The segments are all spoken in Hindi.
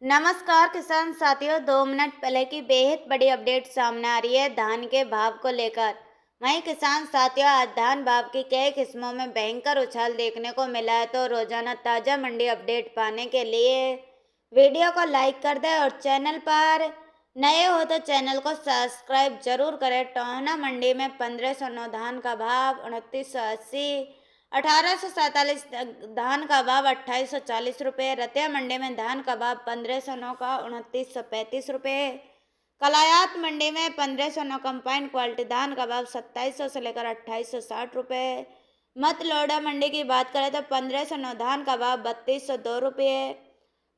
नमस्कार किसान साथियों। 2 मिनट पहले की बेहद बड़ी अपडेट सामने आ रही है धान के भाव को लेकर। वहीं किसान साथियों, आज धान भाव की कई किस्मों में भयंकर उछाल देखने को मिला है। तो रोजाना ताजा मंडी अपडेट पाने के लिए वीडियो को लाइक कर दें और चैनल पर नए हो तो चैनल को सब्सक्राइब जरूर करें। टोहाना मंडी में 1509 धान का भाव 2980, 1847 धान का भाव 2840 रुपये। रतिया मंडी में धान का भाव 1509 का 2935 रुपये। कलायात मंडी में 1509 कंपाइन क्वालिटी धान का भाव 2700 से लेकर 2860 रुपये। मतलौडा मंडी की बात करें तो 1509 धान का भाव 3202 रुपये।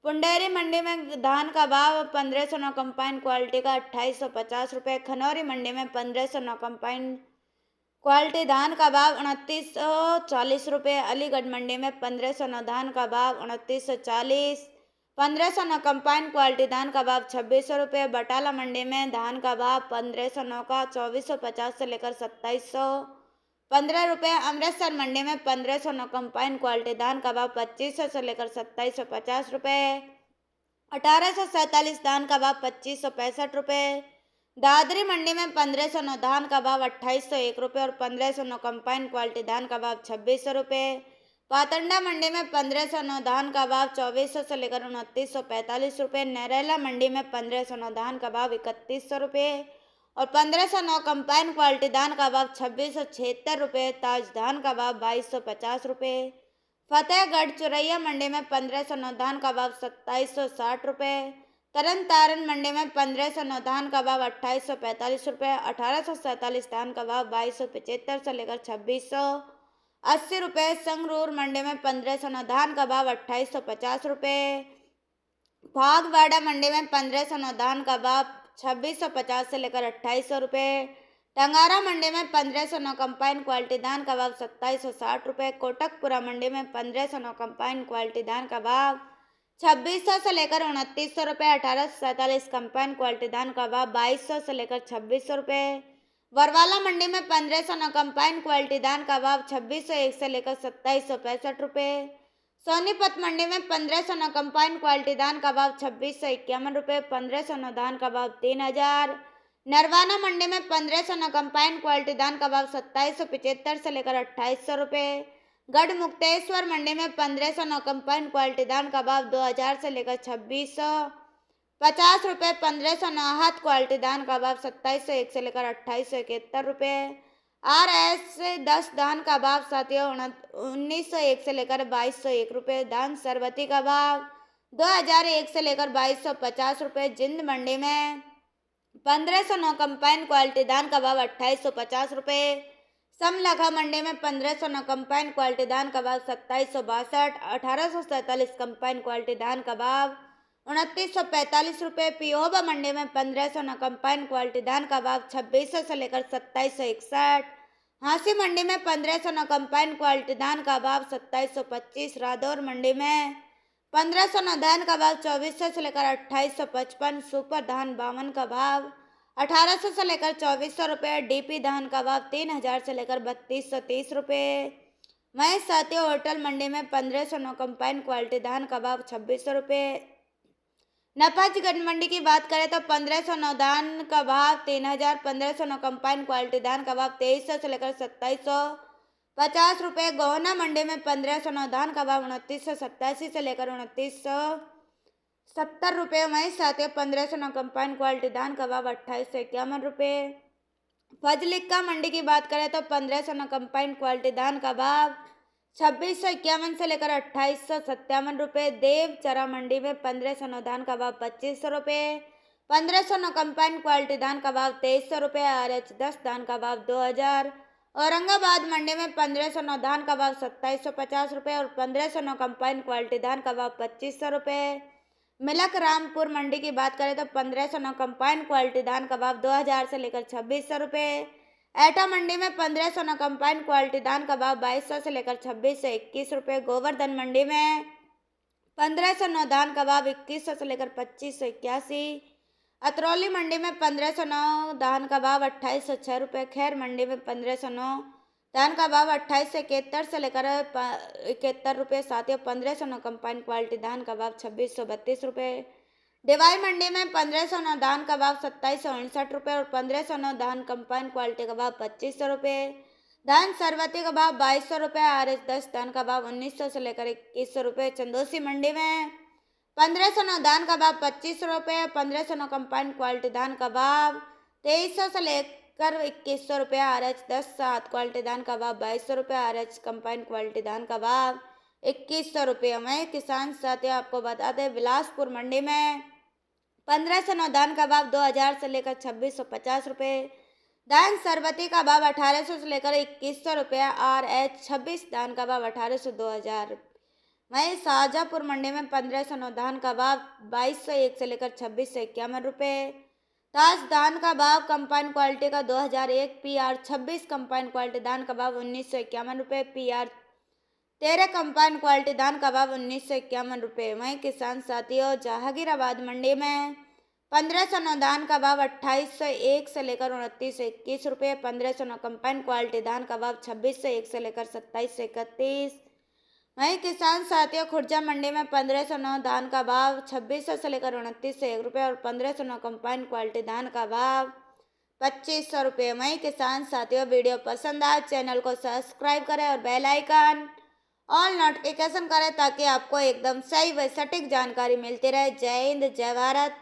पुंडेरी मंडी में धान का भाव 1509 कंपाइन क्वालिटी का 2850 रुपये। खनौरी मंडी में 1509 कंपाइन क्वालिटी धान का भाव 2940 रुपये। अलीगढ़ मंडी में 1509 धान का भाव 2940। 1509 कंपाइन क्वालिटी धान का भाव 2600 रुपये। बटाला मंडी में धान का भाव 1509 का 2450 से लेकर 2715 रुपये। अमृतसर मंडी में 1509 कंपाइन क्वालिटी धान का भाव 2500 से लेकर 2750 रुपये। 1847 धान का भाव 2565 रुपये। दादरी मंडी में 1509 धान का भाव 2801 रुपये और 1509 कंपाइन क्वालिटी धान का भाव 2600 रुपये। पातंडा मंडी में 1509 धान का भाव 2400 से लेकर 2945 रुपये। नरेला मंडी में 1509 धान का भाव 3100 रुपये और 1509 कंपाइन क्वालिटी धान का भाव 2676 रुपये। ताज धान का भाव 2250 रुपये। फतेहगढ़ चुरैया मंडी में 1509 धान का भाव 2760 रुपये। तरन तारण मंडी में 1509 धान का भाव 2845 रुपये। 1847 धान का भाव 2275 से लेकर 2680 रुपये। संगरूर मंडी में 1509 धान का भाव 2850 रुपये। फागवाड़ा मंडी में 1509 धान का भाव 2650 से लेकर 2800 रुपये। टंगारा मंडी में 1509 कंपाइन क्वालिटी धान का भाव 2760 रुपये। कोटकपुरा मंडी में 1509 कंपाइन क्वालिटी धान का भाव 2600 से लेकर 2900 रुपये। 1847 कंपाइन क्वालिटी धान का भाव 2200 से लेकर 2600 रुपये। बरवाला मंडी में 1509 कंपाइन क्वालिटी धान का भाव 2601 से लेकर 2765 रुपये। सोनीपत मंडी में 1509 कंपाइन क्वालिटी धान का भाव 2651 रुपये। 1509 धान का भाव 3000। नरवाना मंडी में 1509 कंपाइन क्वालिटी धान का भाव 2775 से लेकर 2800 रुपये। गढ़ मुक्तेश्वर मंडी में 1509 कंपाइन क्वालिटी धान का भाव 2000 से लेकर 2650 रुपये। 1509 आहत क्वालिटी धान का भाव 2701 से लेकर 2871 रुपये। RS 10 धान का भाव साथियों 1901 से लेकर 2201 रुपये। धान सरबती का भाव 2001 से लेकर 2250 रुपये। जिंद मंडी में 1509 कंपाइन क्वालिटी धान का भाव 2850 रुपये। समलखा मंडी में 1509 कंपाइन क्वालिटी धान का भाव 2762। 1847 कंपाइन क्वालिटी धान का भाव 2945 रुपये। पिहोबा मंडी में 1509 कंपाइन क्वालिटी धान का भाव 2600 से लेकर 2761। हांसी मंडी में 1509 कंपाइन क्वालिटी धान का भाव 2725। रादौर मंडी में 1509 धान का भाव 2400 से लेकर 2855। सुपर धान 52 का भाव 1800 से लेकर 2400 रुपये। डीपी धान का भाव 3000 से लेकर 3230 रुपये। महेश साथियों, होटल मंडी में 1509 कंपाइन क्वालिटी धान का भाव 2600 रुपये। नपाजगढ़ मंडी की बात करें तो 1509 धान का भाव 3000। 1509 कंपाइन क्वालिटी धान का भाव 2300 से लेकर 2750 रुपये। गोहना मंडी में 1509 धान का भाव 2987 से लेकर 2970 रुपये। वहीं साथियों 1509 कंपाइन क्वालिटी धान का भाव 2851 रुपये। फजलिका मंडी की बात करें तो 1509 कंपाइन क्वालिटी धान का भाव 2651 से लेकर 2857 रुपये। देवचरा मंडी में 1509 धान का भाव 2500 रुपये। 1509 कंपाइन क्वालिटी धान का भाव 2300 रुपये। RH 10 धान का भाव 2000। औरंगाबाद मंडी में 1509 धान का भाव 2750 रुपये और 1509 कंपाइन क्वालिटी धान का भाव 2500 रुपये। मिलक रामपुर मंडी की बात करें तो 1509 कंपाइन क्वालिटी धान का भाव 2000 से लेकर 2600 रुपये। एटा मंडी में 1509 कंपाइन क्वालिटी धान का भाव 2200 से लेकर 2621 रुपये। गोवर्धन मंडी में 1509 धान का भाव 2100 से लेकर 2581। अतरौली मंडी में 1509 धान का भाव 2806 रुपये। खैर मंडी में 1509 धान का भाव 28 से 71 से लेकर 71 रुपये। साथियों 1509 कंपाइन क्वालिटी धान का भाव 2632 रुपये। डिवाई मंडी में 1509 धान का भाव 2769 और 1509 धान कंपाइन क्वालिटी का भाव 2500 धान सरबती का भाव 2200 RH 10 धान का भाव 1900 से लेकर 2100 चंदोसी मंडी में 1509 धान का भाव 2500 1509 कंपाइन क्वालिटी धान का भाव 2300 से लेकर 2100 RH 10 7 क्वालिटी धान का भाव 2200 RH कंपाइन क्वालिटी धान का भाव 2100 मैं किसान साथियों आपको बता दें बिलासपुर मंडी में 1509 धान का भाव 2000 से लेकर 2650 धान सरबती का भाव 1800 से लेकर 2100 RH 26 धान का भाव 1800 2000 वहीं शाहजहाँपुर मंडी में 1509 धान का भाव 2201 से लेकर 2651 ताज धान का भाव कंपाइन क्वालिटी का 2001 PR 26 कंपाइन क्वालिटी धान का भाव 1951 PR 13 कंपाइन क्वालिटी धान का भाव 1951 वहीं किसान साथियों जहांगीराबाद मंडी में 1509 धान का भाव 2801 से लेकर 2921 1509 कंपाइन क्वालिटी धान का भाव 2601 से लेकर 2731 वहीं किसान साथियों खुर्जा मंडी में 1509 धान का भाव 2600 से लेकर 2901 और 1509 कंपाइन क्वालिटी धान का भाव 2500 वहीं किसान साथियों वीडियो पसंद आए चैनल को सब्सक्राइब करें और बेल आइकन ऑल नोटिफिकेशन करें ताकि आपको एकदम सही व सटीक जानकारी मिलती रहे। जय हिंद जय भारत।